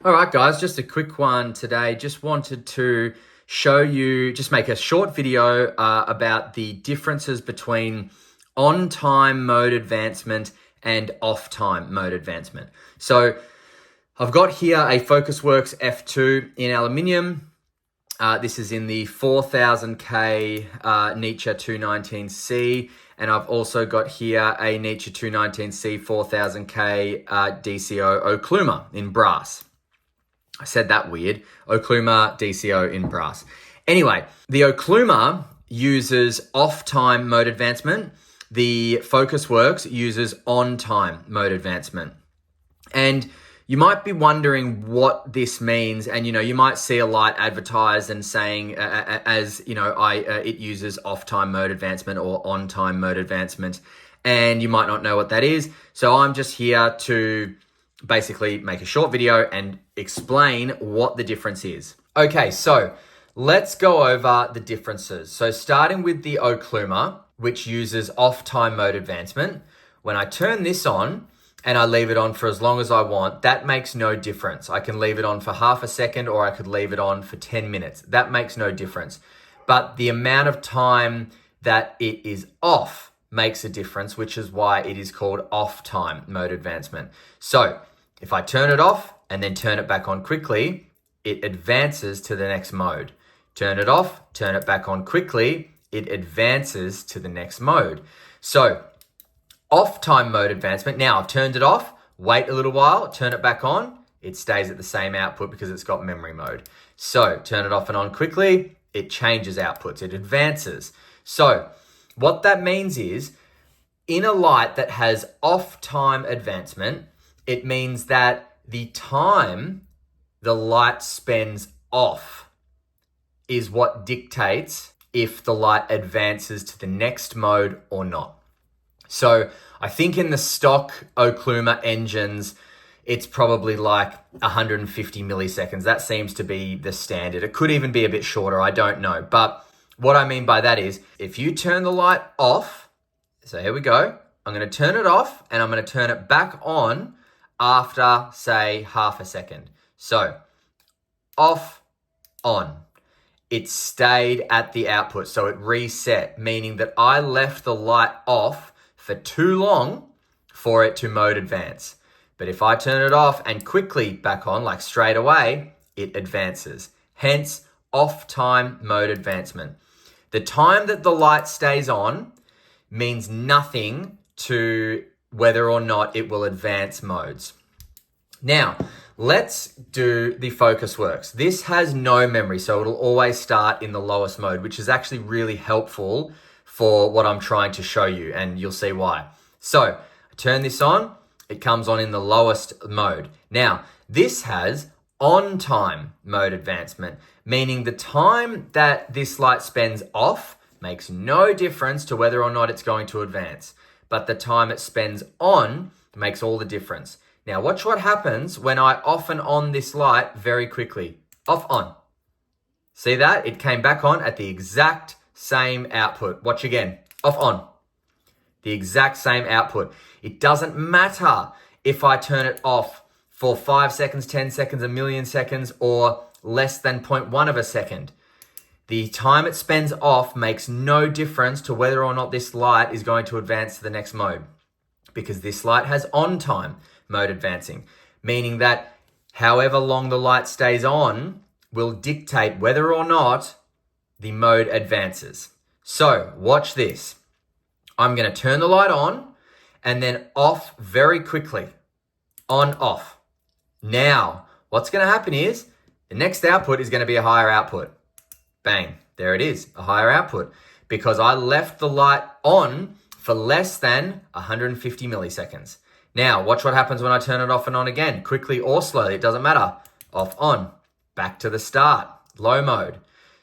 All right, guys, just a quick one today. Just wanted to show you, just make a short video about the differences between on-time mode advancement and off-time mode advancement. So I've got here a Focusworks F2 in aluminium. This is in the 4000K Nietzsche 219C, and I've also got here a Nietzsche 219C 4000K DCO Okluma in brass. I said that weird. Okluma DCO in brass. Anyway, the Okluma uses off-time mode advancement. The Focusworks uses on-time mode advancement. And you might be wondering what this means, and you might see a light advertised and saying it uses off-time mode advancement or on-time mode advancement, and you might not know what that is. So I'm just here to basically make a short video and explain what the difference is. Okay, so let's go over the differences. So starting with the Okluma, which uses off-time mode advancement, when I turn this on and I leave it on for as long as I want, that makes no difference. I can leave it on for half a second or I could leave it on for 10 minutes. That makes no difference. But the amount of time that it is off makes a difference, which is why it is called off-time mode advancement. So if I turn it off and then turn it back on quickly, it advances to the next mode. Turn it off, turn it back on quickly, it advances to the next mode. So off-time mode advancement, now I've turned it off, wait a little while, turn it back on, it stays at the same output because it's got memory mode. So turn it off and on quickly, it changes outputs, it advances. So what that means is, in a light that has off-time advancement, it means that the time the light spends off is what dictates if the light advances to the next mode or not. So I think in the stock Okluma engines, it's probably like 150 milliseconds. That seems to be the standard. It could even be a bit shorter, I don't know. But what I mean by that is, if you turn the light off, so here we go, I'm going to turn it off and I'm going to turn it back on after, say, half a second. So off, on. It stayed at the output, so it reset, meaning that I left the light off for too long for it to mode advance. But if I turn it off and quickly back on, like straight away, it advances. Hence, off-time mode advancement. The time that the light stays on means nothing to whether or not it will advance modes. Now, let's do the Focusworks. This has no memory, so it'll always start in the lowest mode, which is actually really helpful for what I'm trying to show you, and you'll see why. So, I turn this on, it comes on in the lowest mode. Now, this has on-time mode advancement, meaning the time that this light spends off makes no difference to whether or not it's going to advance. But the time it spends on makes all the difference. Now watch what happens when I off and on this light very quickly. Off, on. See that? It came back on at the exact same output. Watch again. Off, on. The exact same output. It doesn't matter if I turn it off for 5 seconds, 10 seconds, a million seconds, or less than 0.1 of a second. The time it spends off makes no difference to whether or not this light is going to advance to the next mode, because this light has on-time mode advancing, meaning that however long the light stays on will dictate whether or not the mode advances. So watch this. I'm going to turn the light on and then off very quickly. On, off. Now, what's going to happen is the next output is going to be a higher output. Bang, there it is, a higher output, because I left the light on for less than 150 milliseconds. Now, watch what happens when I turn it off and on again, quickly or slowly, it doesn't matter. Off, on, back to the start, low mode.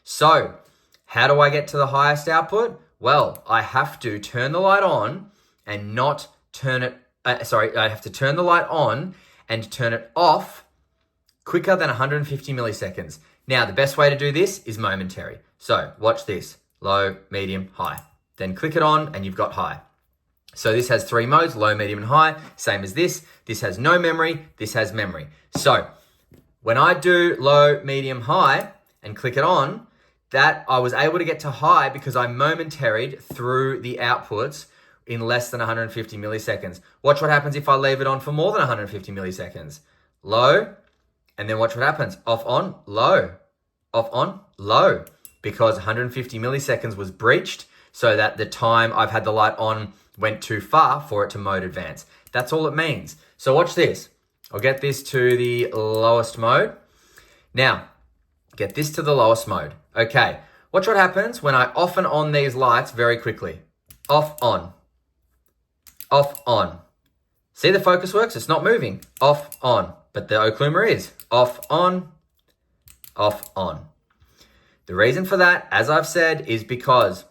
So, how do I get to the highest output? Well, I have to turn the light on and not turn it, I have to turn the light on and turn it off quicker than 150 milliseconds. Now, the best way to do this is momentary. So watch this, low, medium, high. Then click it on and you've got high. So this has 3 modes, low, medium, and high, same as this. This has no memory, this has memory. So When I do low, medium, high and click it on, that I was able to get to high because I momentaried through the outputs in less than 150 milliseconds. Watch what happens if I leave it on for more than 150 milliseconds. Low, and then watch what happens. Off, on, low. Off, on, low. Because 150 milliseconds was breached so that the time I've had the light on went too far for it to mode advance. That's all it means. So watch this. I'll get this to the lowest mode. Now, get this to the lowest mode. Okay, watch what happens when I off and on these lights very quickly. Off, on. Off, on. See the Focusworks? It's not moving. Off, on. But the Okluma is. Off, on. Off, on. The reason for that, as I've said, is because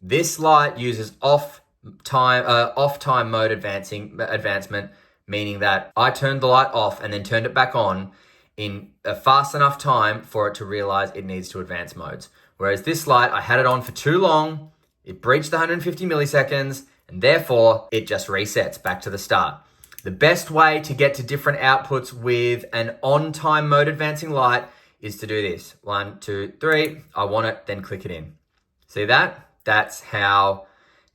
this light uses off time mode advancement, meaning that I turned the light off and then turned it back on in a fast enough time for it to realize it needs to advance modes. Whereas this light, I had it on for too long, it breached the 150 milliseconds, and therefore it just resets back to the start. The best way to get to different outputs with an on-time mode advancing light is to do this. 1, 2, 3, I want it, then click it in. See that? That's how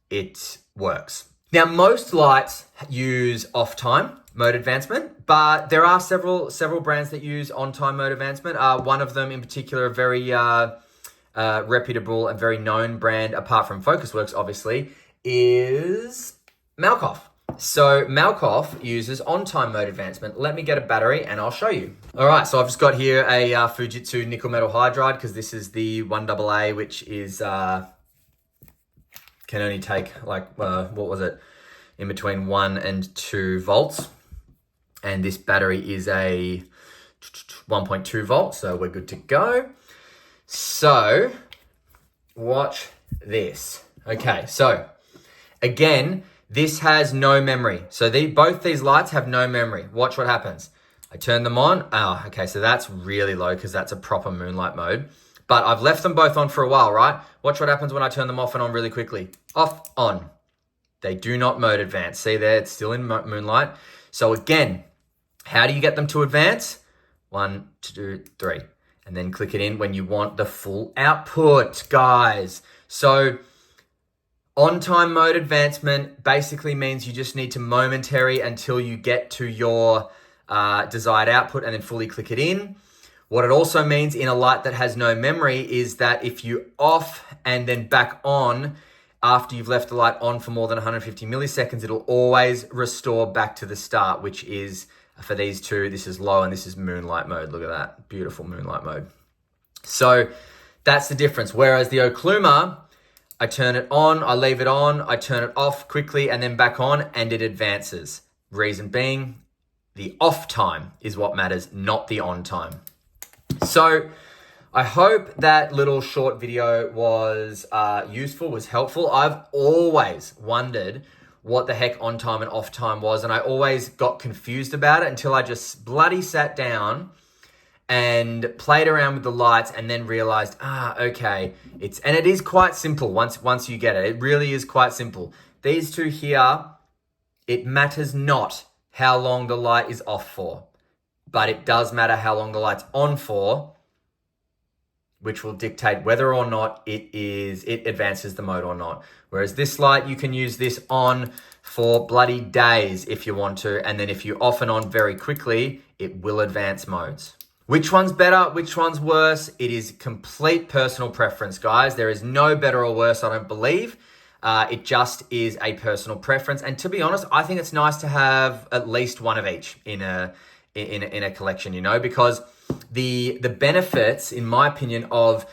it works. Now, most lights use off-time mode advancement, but there are several brands that use on-time mode advancement. One of them in particular, a very reputable and very known brand, apart from Focusworks, obviously, is Malkoff. So Malkoff uses on-time mode advancement. Let me get a battery and I'll show you. All right, so I've just got here a Fujitsu nickel metal hydride because this is the 1AA, which is can only take like, what was it? In between 1 and 2 volts. And this battery is a 1.2 volts, so we're good to go. So watch this. Okay, so again, this has no memory. So both these lights have no memory. Watch what happens. I turn them on. Oh, okay, so that's really low because that's a proper moonlight mode. But I've left them both on for a while, right? Watch what happens when I turn them off and on really quickly. Off, on. They do not mode advance. See there, it's still in moonlight. So again, how do you get them to advance? 1, 2, 3. And then click it in when you want the full output, guys. So on-time mode advancement basically means you just need to momentary until you get to your desired output and then fully click it in. What it also means in a light that has no memory is that if you off and then back on after you've left the light on for more than 150 milliseconds, it'll always restore back to the start, which is, for these two, this is low and this is moonlight mode. Look at that, beautiful moonlight mode. So that's the difference. Whereas the Okluma, I turn it on, I leave it on, I turn it off quickly and then back on and it advances. Reason being, the off time is what matters, not the on time. So I hope that little short video was useful, was helpful. I've always wondered what the heck on time and off time was, and I always got confused about it until I just bloody sat down and played around with the lights and then realized, okay, it is quite simple once you get it. It really is quite simple. These two here, it matters not how long the light is off for, but it does matter how long the light's on for, which will dictate whether or not it advances the mode or not. Whereas this light, you can use this on for bloody days if you want to, and then if you off and on very quickly, it will advance modes. Which one's better? Which one's worse? It is complete personal preference, guys. There is no better or worse, I don't believe. It just is a personal preference. And to be honest, I think it's nice to have at least one of each in a collection, you know, because the benefits, in my opinion, of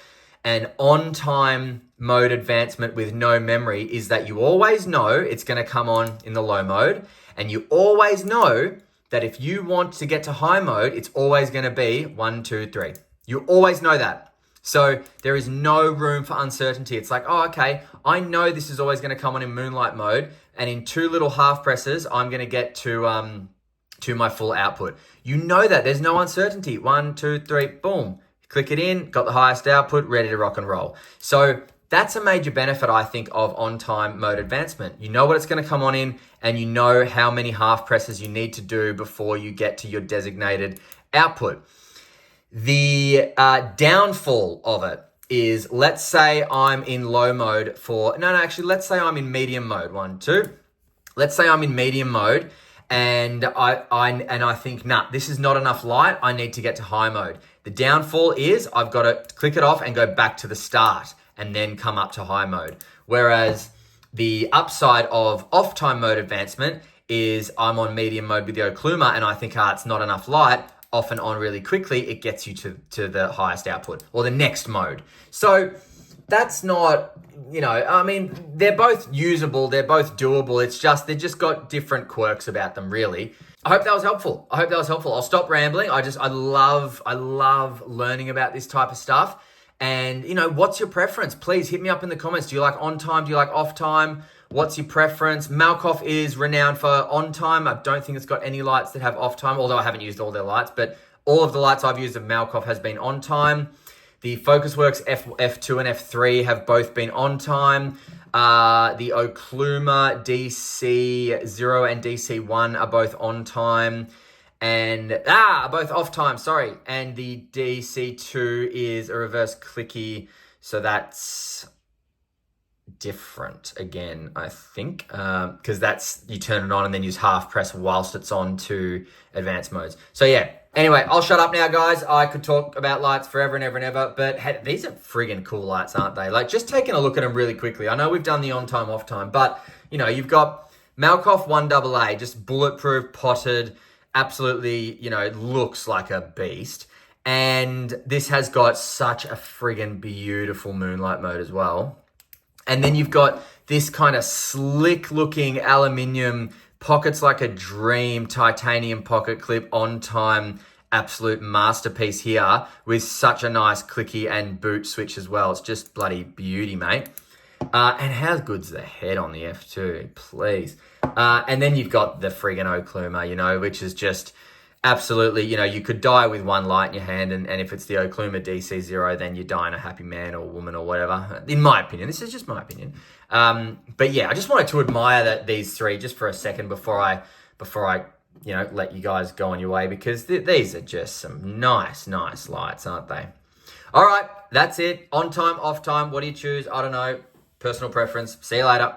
an on-time mode advancement with no memory is that you always know it's going to come on in the low mode, and you always know that if you want to get to high mode, it's always going to be 1, 2, 3. You always know that. So there is no room for uncertainty. It's like, oh, okay, I know this is always going to come on in moonlight mode, and in 2 little half presses, I'm going to get to my full output. You know that. There's no uncertainty. 1, 2, 3, boom. Click it in, got the highest output, ready to rock and roll. So that's a major benefit, I think, of on-time mode advancement. You know what it's going to come on in, and you know how many half presses you need to do before you get to your designated output. The downfall of it is, let's say I'm in low mode let's say I'm in medium mode. 1, 2. Let's say I'm in medium mode and I think, nah, this is not enough light. I need to get to high mode. The downfall is I've got to click it off and go back to the start and then come up to high mode. Whereas the upside of off time mode advancement is I'm on medium mode with the Okluma and I think, it's not enough light. Off and on really quickly, it gets you to the highest output or the next mode. So that's not, they're both usable, they're both doable. It's just, they've just got different quirks about them, really. I hope that was helpful. I'll stop rambling. I love learning about this type of stuff. And, what's your preference? Please hit me up in the comments. Do you like on time? Do you like off time? What's your preference? Malkoff is renowned for on time. I don't think it's got any lights that have off time, although I haven't used all their lights, but all of the lights I've used of Malkoff has been on time. The Focusworks F2 and F3 have both been on time. The Okluma DC0 and DC1 are both on time. And, both off time, sorry. And the DC2 is a reverse clicky, so that's different again, I think, because that's, you turn it on and then use half press whilst it's on to advanced modes. So yeah, anyway, I'll shut up now, guys. I could talk about lights forever and ever and ever, but hey, these are friggin' cool lights, aren't they? Like, just taking a look at them really quickly. I know we've done the on time, off time, but you've got Malkoff 1AA, just bulletproof, potted, absolutely, looks like a beast. And this has got such a friggin' beautiful moonlight mode as well. And then you've got this kind of slick looking aluminium, pockets like a dream, titanium pocket clip, on time, absolute masterpiece here with such a nice clicky and boot switch as well. It's just bloody beauty, mate. And how good's the head on the F2, please? And then you've got the friggin' Okluma, which is just absolutely, you could die with one light in your hand, and if it's the Okluma DC0, then you're dying a happy man or woman or whatever. In my opinion, this is just my opinion. But yeah, I just wanted to admire these three just for a second before I let you guys go on your way, because these are just some nice lights, aren't they? All right, that's it. On time, off time, what do you choose? I don't know. Personal preference. See you later.